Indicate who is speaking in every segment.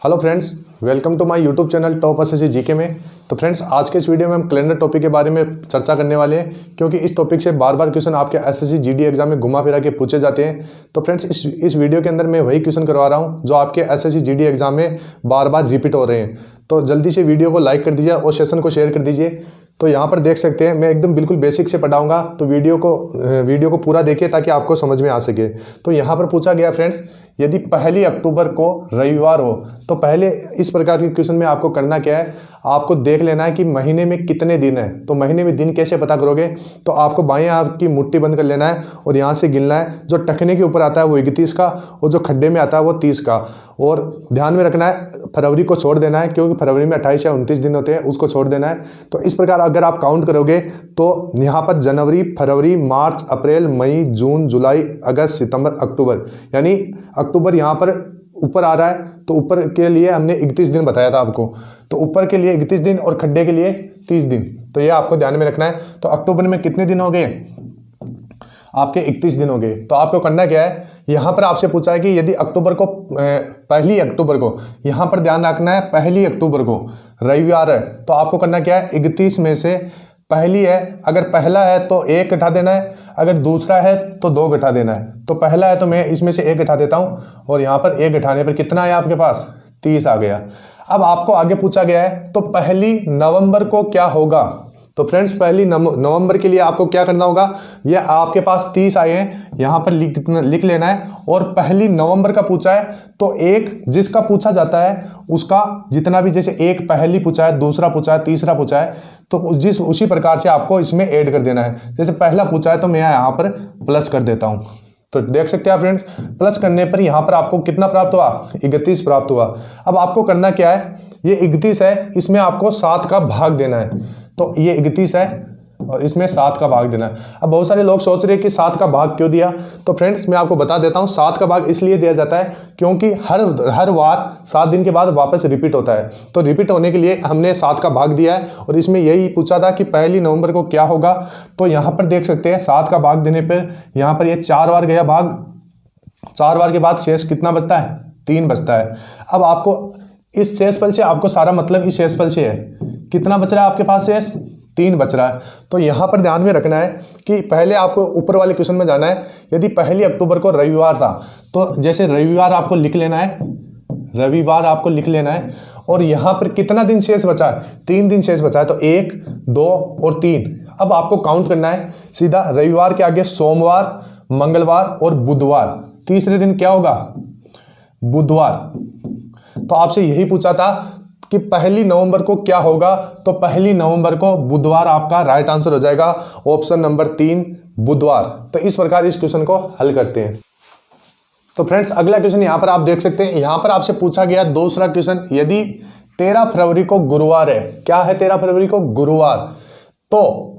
Speaker 1: Hello friends, welcome to my YouTube channel top SSC GK में। तो friends, आज के इस वीडियो में हम कैलेंडर टॉपिक के बारे में चर्चा करने वाले हैं, क्योंकि इस टॉपिक से बार बार क्वेश्चन आपके एसएससी जीडी एग्जाम में घुमा फिरा के पूछे जाते हैं। तो फ्रेंड्स, इस वीडियो के अंदर मैं वही क्वेश्चन करवा रहा हूँ जो आपके एसएससी जीडी एग्जाम में बार बार रिपीट हो रहे हैं। तो जल्दी से वीडियो को लाइक कर दीजिए और सेशन को शेयर कर दीजिए। तो यहाँ पर देख सकते हैं, मैं एकदम बिल्कुल बेसिक से पढ़ाऊंगा, तो वीडियो को पूरा देखिए ताकि आपको समझ में आ सके। तो यहाँ पर पूछा गया फ्रेंड्स, यदि 1 अक्टूबर को रविवार हो तो पहले इस प्रकार के क्वेश्चन में आपको करना क्या है, आपको देख लेना है कि महीने में कितने दिन है। तो महीने में दिन कैसे पता करोगे, तो आपको बाएं हाथ की मुट्ठी बंद कर लेना है और यहाँ से गिनना है। जो टखने के ऊपर आता है वो 31 का और जो खड्डे में आता है वो 30 का। और ध्यान में रखना है, फरवरी को छोड़ देना है, क्योंकि फरवरी में 28 या 29 दिन होते हैं, उसको छोड़ देना है। तो इस प्रकार अगर आप काउंट करोगे तो यहाँ पर जनवरी, फरवरी, मार्च, अप्रैल, मई, जून, जुलाई, अगस्त, सितंबर, अक्टूबर, यानी अक्टूबर यहाँ पर ऊपर आ रहा है। तो ऊपर के लिए हमने 31 दिन बताया था आपको, तो ऊपर के लिए 31 दिन और खड्डे के लिए 30 दिन। तो ये आपको ध्यान में रखना है। तो अक्टूबर में कितने दिन हो गए आपके? 31 दिन हो गए। तो आपको करना क्या है, यहाँ पर आपसे पूछा है कि यदि अक्टूबर को 1 अक्टूबर को, यहाँ पर ध्यान रखना है 1 अक्टूबर को रविवार है, तो आपको करना क्या है, 31 में से पहली है, अगर पहला है तो 1 घटा देना है, अगर दूसरा है तो 2 घटा देना है। तो पहला है तो मैं इसमें से 1 घटा देता हूँ और यहाँ पर 1 घटाने पर कितना है आपके पास? 30 आ गया। अब आपको आगे पूछा गया है तो 1 नवंबर को क्या होगा। तो फ्रेंड्स, 1 नवंबर के लिए आपको क्या करना होगा, ये आपके पास 30 आए हैं, यहाँ पर लिख लेना है। और 1 नवंबर का पूछा है तो एक जिसका पूछा जाता है उसका जितना भी, जैसे एक पहली पूछा है, दूसरा पूछा है, तीसरा पूछा है, तो उसी प्रकार से आपको इसमें ऐड कर देना है। जैसे पहला पूछा है तो मैं यहाँ पर प्लस कर देता हूँ। तो देख सकते हैं आप फ्रेंड्स, प्लस करने पर यहाँ पर आपको कितना प्राप्त हुआ? 31 प्राप्त हुआ। अब आपको करना क्या है, ये 31 है, इसमें आपको 7 का भाग देना है। तो ये 31 है और इसमें 7 का भाग देना है। अब बहुत सारे लोग सोच रहे हैं कि 7 का भाग क्यों दिया। तो फ्रेंड्स, मैं आपको बता देता हूँ, 7 का भाग इसलिए दिया जाता है क्योंकि हर वार 7 दिन के बाद वापस रिपीट होता है। तो रिपीट होने के लिए हमने 7 का भाग दिया है। और इसमें यही पूछा था कि 1 नवंबर को क्या होगा। तो यहाँ पर देख सकते हैं 7 का भाग देने पर यहाँ पर ये 4 बार गया भाग, 4 बार के बाद शेष कितना बचता है? 3 बचता है। अब आपको इस शेषफल से, आपको सारा मतलब इस शेषफल से है, कितना बच रहा है आपके पास? शेष 3 बच रहा है। तो यहाँ पर ध्यान में रखना है कि पहले आपको ऊपर वाले क्वेश्चन में जाना है। यदि 1 अक्टूबर को रविवार था तो जैसे रविवार आपको लिख लेना है, रविवार आपको लिख लेना है। और यहाँ पर कितना दिन शेष बचा है? 3 दिन शेष बचा है। तो 1, 2 और 3। अब आपको काउंट करना है सीधा। रविवार के आगे सोमवार, मंगलवार और बुधवार, तीसरे दिन क्या होगा? बुधवार। तो आपसे यही पूछा था कि 1 नवंबर को क्या होगा। तो 1 नवंबर को बुधवार आपका राइट आंसर हो जाएगा। ऑप्शन नंबर 3 बुधवार। तो इस प्रकार इस क्वेश्चन को हल करते हैं। तो फ्रेंड्स, अगला क्वेश्चन यहाँ पर आप देख सकते हैं। यहाँ पर आपसे पूछा गया दूसरा क्वेश्चन, यदि 13 फरवरी को गुरुवार है, क्या है 13 फरवरी को? गुरुवार, तो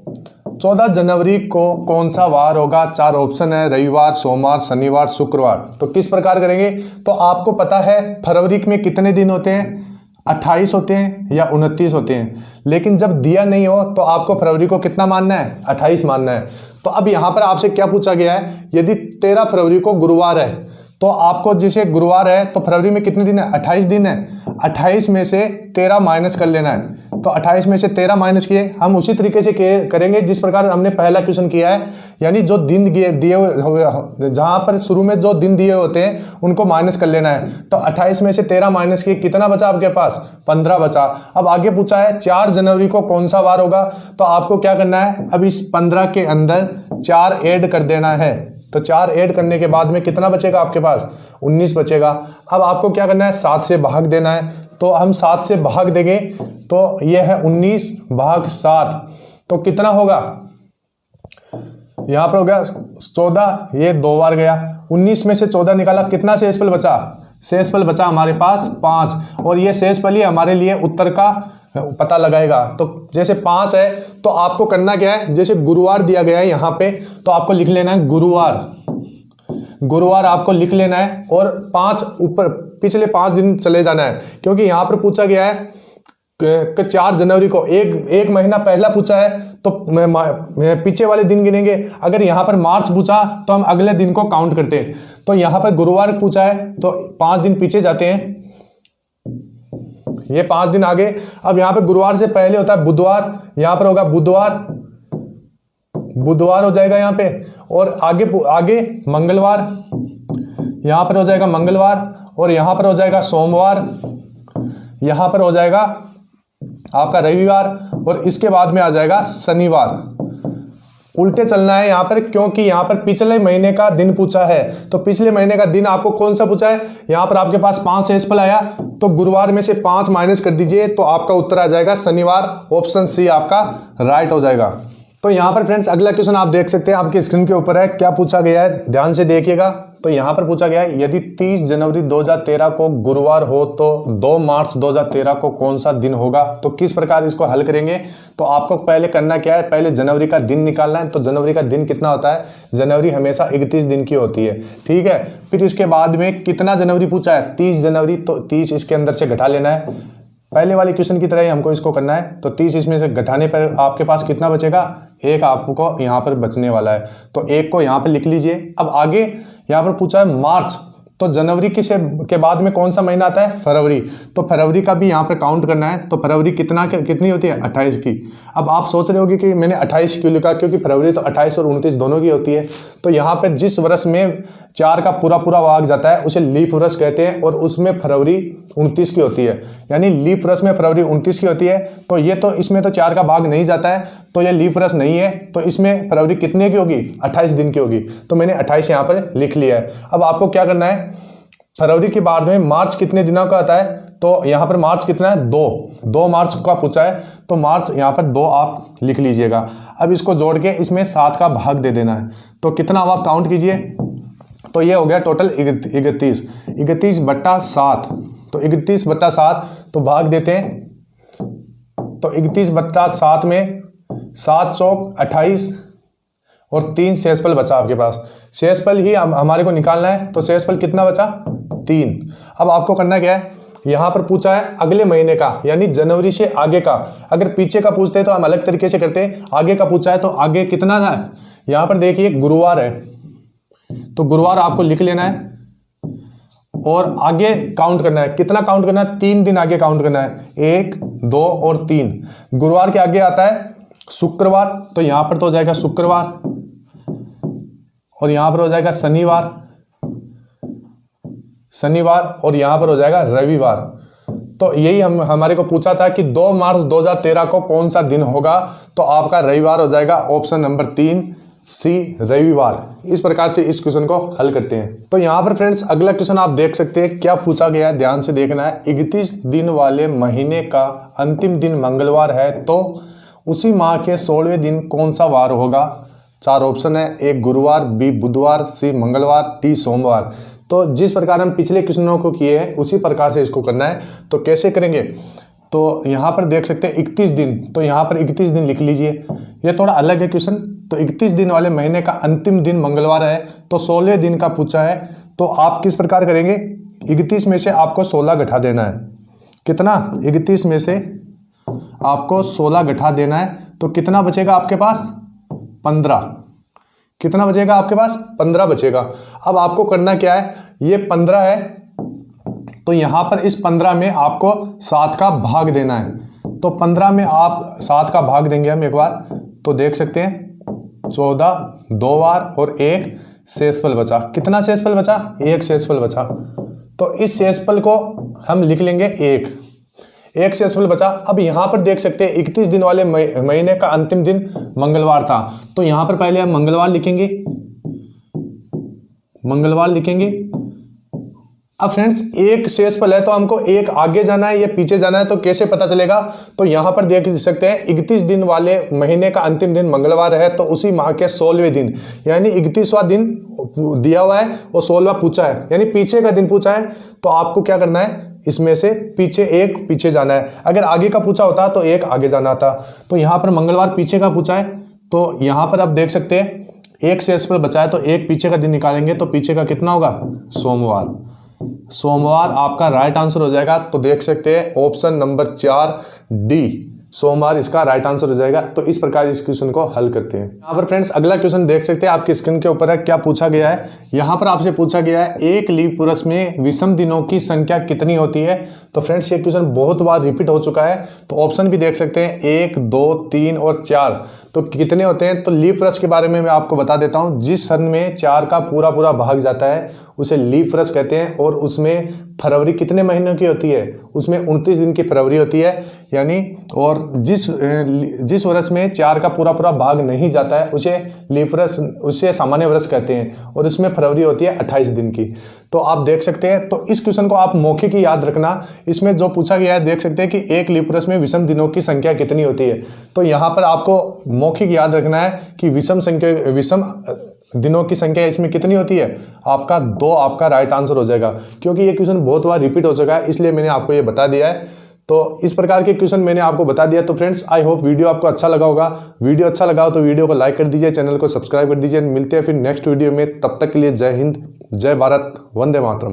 Speaker 1: 14 जनवरी को कौन सा वार होगा? 4 ऑप्शन है, रविवार, सोमवार, शनिवार, शुक्रवार। तो किस प्रकार करेंगे, तो आपको पता है फरवरी में कितने दिन होते हैं? 28 होते हैं या 29 होते हैं। लेकिन जब दिया नहीं हो तो आपको फरवरी को कितना मानना है? 28 मानना है। तो अब यहाँ पर आपसे क्या पूछा गया है, यदि 13 फरवरी को गुरुवार है तो आपको, जैसे गुरुवार है तो फरवरी में कितने दिन है? 28 दिन है। 28 में से 13 माइनस कर लेना है। तो 28 में से 13 माइनस किए, हम उसी तरीके से करेंगे जिस प्रकार हमने पहला क्वेश्चन किया है। यानी जो दिन दिए हुए, जहां पर शुरू में जो दिन दिए होते हैं उनको माइनस कर लेना है। तो 28 में से 13 माइनस किए, कितना बचा आपके पास? 15 बचा। अब आगे पूछा है 4 जनवरी को कौन सा वार होगा। तो आपको क्या करना है, अब इस 15 के अंदर 4 ऐड कर देना है। तो 4 ऐड करने के बाद में कितना बचेगा आपके पास? 19 बचेगा। अब आपको क्या करना है, 7 से भाग देना है। तो हम 7 से भाग देंगे तो यह है 19 भाग 7। तो कितना होगा? यहां पर हो गया 14, ये 2 बार गया। 19 में से 14 निकाला, कितना शेषफल बचा? शेषफल बचा हमारे पास 5। और ये शेषफल ही हमारे लिए उत्तर का पता लगाएगा। तो जैसे 5 है तो आपको करना क्या है, जैसे गुरुवार दिया गया है यहाँ पे, तो आपको लिख लेना है गुरुवार। गुरुवार आपको लिख लेना है और 5 ऊपर पिछले 5 दिन चले जाना है, क्योंकि यहाँ पर पूछा गया है कि 4 जनवरी को एक महीना पहला पूछा है तो पीछे वाले दिन गिनेंगे। अगर यहाँ पर मार्च पूछा तो हम अगले दिन को काउंट करते हैं। तो यहाँ पर गुरुवार पूछा है तो 5 दिन पीछे जाते हैं ये 5 दिन आगे। अब यहाँ पे गुरुवार से पहले होता है बुधवार, यहाँ पर होगा बुधवार, बुधवार हो जाएगा यहाँ पे, और आगे आगे मंगलवार, यहाँ पर हो जाएगा मंगलवार, और यहाँ पर हो जाएगा सोमवार, यहाँ पर हो जाएगा आपका रविवार, और इसके बाद में आ जाएगा शनिवार। उल्टे चलना है यहाँ पर, क्योंकि यहाँ पर पिछले महीने का दिन पूछा है। तो पिछले महीने का दिन आपको कौन सा पूछा है, यहाँ पर आपके पास 5 शेषफल आया, तो गुरुवार में से 5 माइनस कर दीजिए, तो आपका उत्तर आ जाएगा शनिवार। ऑप्शन सी आपका राइट हो जाएगा। तो यहाँ पर फ्रेंड्स अगला क्वेश्चन आप देख सकते हैं, आपकी स्क्रीन के ऊपर है। क्या पूछा गया है, ध्यान से देखिएगा। तो यहाँ पर पूछा गया है, यदि 30 जनवरी 2013 को गुरुवार हो तो 2 मार्च 2013 को कौन सा दिन होगा। तो किस प्रकार इसको हल करेंगे, तो आपको पहले करना क्या है, पहले जनवरी का दिन निकालना है। तो जनवरी का दिन कितना होता है, जनवरी हमेशा 31 दिन की होती है, ठीक है। फिर इसके बाद में कितना जनवरी पूछा है, 30 जनवरी, तो 30 इसके अंदर से घटा लेना है। पहले वाले क्वेश्चन की तरह ही हमको इसको करना है। तो 30 इसमें से घटाने पर आपके पास कितना बचेगा, 1 आपको यहाँ पर बचने वाला है, तो 1 को यहाँ पर लिख लीजिए। अब आगे यहाँ पर पूछा है मार्च, तो जनवरी के बाद में कौन सा महीना आता है, फरवरी। तो फरवरी का भी यहाँ पर काउंट करना है। तो फरवरी कितनी होती है, 28 की। अब आप सोच रहे होगे कि मैंने 28 क्यों लिखा, क्योंकि फरवरी तो 28 और 29 दोनों की होती है। तो यहाँ पर जिस वर्ष में 4 का पूरा भाग जाता है उसे लीप वर्ष कहते हैं, और उसमें फरवरी 29 की होती है, यानी लीप वर्ष में फरवरी 29 की होती है। तो ये तो इसमें तो 4 का भाग नहीं जाता है, तो ये लीप वर्ष नहीं है। तो इसमें फरवरी कितने की होगी, 28 दिन की होगी। तो मैंने 28 यहाँ पर लिख लिया है। अब आपको क्या करना है, फरवरी के बाद में मार्च कितने दिनों का आता है, तो यहाँ पर मार्च कितना है, 2 मार्च का पूछा है, तो मार्च यहाँ पर 2 आप लिख लीजिएगा। अब इसको जोड़ के इसमें 7 का भाग दे देना है। तो कितना हुआ, काउंट कीजिए। तो ये हो गया टोटल 31 बट्टा 7। तो 31 बट्टा 7 तो भाग देते हैं। तो 31 बट्टा 7 में 7 चौक 28 और 3 शेषफल बचा आपके पास। शेषफल ही हमारे को निकालना है। तो शेषफल कितना बचा, 3। अब आपको करना क्या है, यहाँ पर पूछा है अगले महीने का, यानी जनवरी से आगे का। अगर पीछे का पूछते हैं तो हम अलग तरीके से करते हैं, आगे का पूछा है तो आगे कितना है, यहाँ पर देखिए गुरुवार है, तो गुरुवार आपको लिख लेना है, और आगे काउंट करना है। कितना काउंट करना है, 3 दिन आगे काउंट करना है, 1 2 और 3। गुरुवार के आगे आता है शुक्रवार, तो यहां पर तो हो जाएगा शुक्रवार, और यहां पर हो जाएगा शनिवार, और यहां पर हो जाएगा रविवार। तो यही हमारे को पूछा था कि 2 मार्च 2013 को कौन सा दिन होगा, तो आपका रविवार हो जाएगा। ऑप्शन नंबर 3 सी, रविवार। इस प्रकार से इस क्वेश्चन को हल करते हैं। तो यहाँ पर फ्रेंड्स अगला क्वेश्चन आप देख सकते हैं, क्या पूछा गया है, ध्यान से देखना है। 31 दिन वाले महीने का अंतिम दिन मंगलवार है, तो उसी माह के 16वें दिन कौन सा वार होगा। 4 ऑप्शन है, A गुरुवार, B बुधवार, C मंगलवार, D सोमवार। तो जिस प्रकार हम पिछले क्वेश्चनों को किए हैं उसी प्रकार से इसको करना है। तो कैसे करेंगे, तो यहाँ पर देख सकते हैं 31 दिन, तो यहाँ पर 31 दिन लिख लीजिए। ये थोड़ा अलग है क्वेश्चन। तो 31 दिन वाले महीने का अंतिम दिन मंगलवार है, तो 16 दिन का पूछा है। तो आप किस प्रकार करेंगे, 31 में से आपको 16 घटा देना है। कितना, 31 में से आपको 16 घटा देना है, तो कितना बचेगा आपके पास, 15। कितना बचेगा आपके पास, 15 बचेगा। अब आपको करना क्या है, ये 15 है, तो यहां पर इस 15 में आपको 7 का भाग देना है। तो 15 में आप 7 का भाग देंगे हम एक बार, तो देख सकते हैं 14, 2 बार और 1 शेषफल बचा। कितना शेषफल बचा, 1 शेषफल बचा। तो इस शेषफल को हम लिख लेंगे 1 शेषफल बचा। अब यहां पर देख सकते हैं 31 दिन वाले महीने का अंतिम दिन मंगलवार था, तो यहां पर पहले हम मंगलवार लिखेंगे। अब फ्रेंड्स 1 शेषफल है, तो हमको 1 आगे जाना है या पीछे जाना है, तो कैसे पता चलेगा। तो यहां पर देख सकते हैं 31 दिन वाले महीने का अंतिम दिन मंगलवार है, तो उसी माह के 16वें दिन, यानी 31वां दिन दिया हुआ है और 16वां पूछा है, यानी पीछे का दिन पूछा है। तो आपको क्या करना है, इसमें से पीछे 1 पीछे जाना है। अगर आगे का पूछा होता तो 1 आगे जाना था। तो यहाँ पर मंगलवार पीछे का पूछा है, तो यहाँ पर आप देख सकते हैं 1 शेषफल बचा है, तो 1 पीछे का दिन निकालेंगे, तो पीछे का कितना होगा, सोमवार आपका राइट आंसर हो जाएगा। तो देख सकते हैं ऑप्शन नंबर 4 डी सोमवार इसका राइट आंसर हो जाएगा। तो इस प्रकार इस क्वेश्चन को हल करते हैं। यहाँ पर फ्रेंड्स अगला क्वेश्चन देख सकते हैं, आपकी स्क्रीन के ऊपर है। क्या पूछा गया है, यहाँ पर आपसे पूछा गया है एक लीप वर्ष में विषम दिनों की संख्या कितनी होती है। तो फ्रेंड्स ये क्वेश्चन बहुत बार रिपीट हो चुका है। तो ऑप्शन भी देख सकते हैं 1, 2, 3 और 4। तो कितने होते हैं, तो लीप वर्ष के बारे में मैं आपको बता देता हूँ। जिस सन में 4 का पूरा भाग जाता है उसे लीप वर्ष कहते हैं। और उसमें फरवरी कितने महीनों की होती है, उसमें 29 दिन की फरवरी होती है यानी। और जिस वर्ष में 4 का पूरा भाग नहीं जाता है उसे लीप वर्ष, उसे सामान्य वर्ष कहते हैं। और इसमें फरवरी होती है 28 दिन की। तो आप देख सकते हैं, तो इस क्वेश्चन को आप मौखिक ही याद रखना। इसमें जो पूछा गया है देख सकते हैं कि एक लीप वर्ष में विषम दिनों की संख्या कितनी होती है। तो यहाँ पर आपको मौखिक याद रखना है कि विषम दिनों की संख्या इसमें कितनी होती है, आपका 2 आपका राइट आंसर हो जाएगा। क्योंकि ये क्वेश्चन बहुत बार रिपीट हो चुका है, इसलिए मैंने आपको ये बता दिया है। तो इस प्रकार के क्वेश्चन मैंने आपको बता दिया। तो फ्रेंड्स आई होप वीडियो आपको अच्छा लगा होगा। वीडियो अच्छा लगा हो तो वीडियो को लाइक कर दीजिए, चैनल को सब्सक्राइब कर दीजिए। मिलते हैं फिर नेक्स्ट वीडियो में, तब तक के लिए जय हिंद, जय भारत, वंदे मातरम।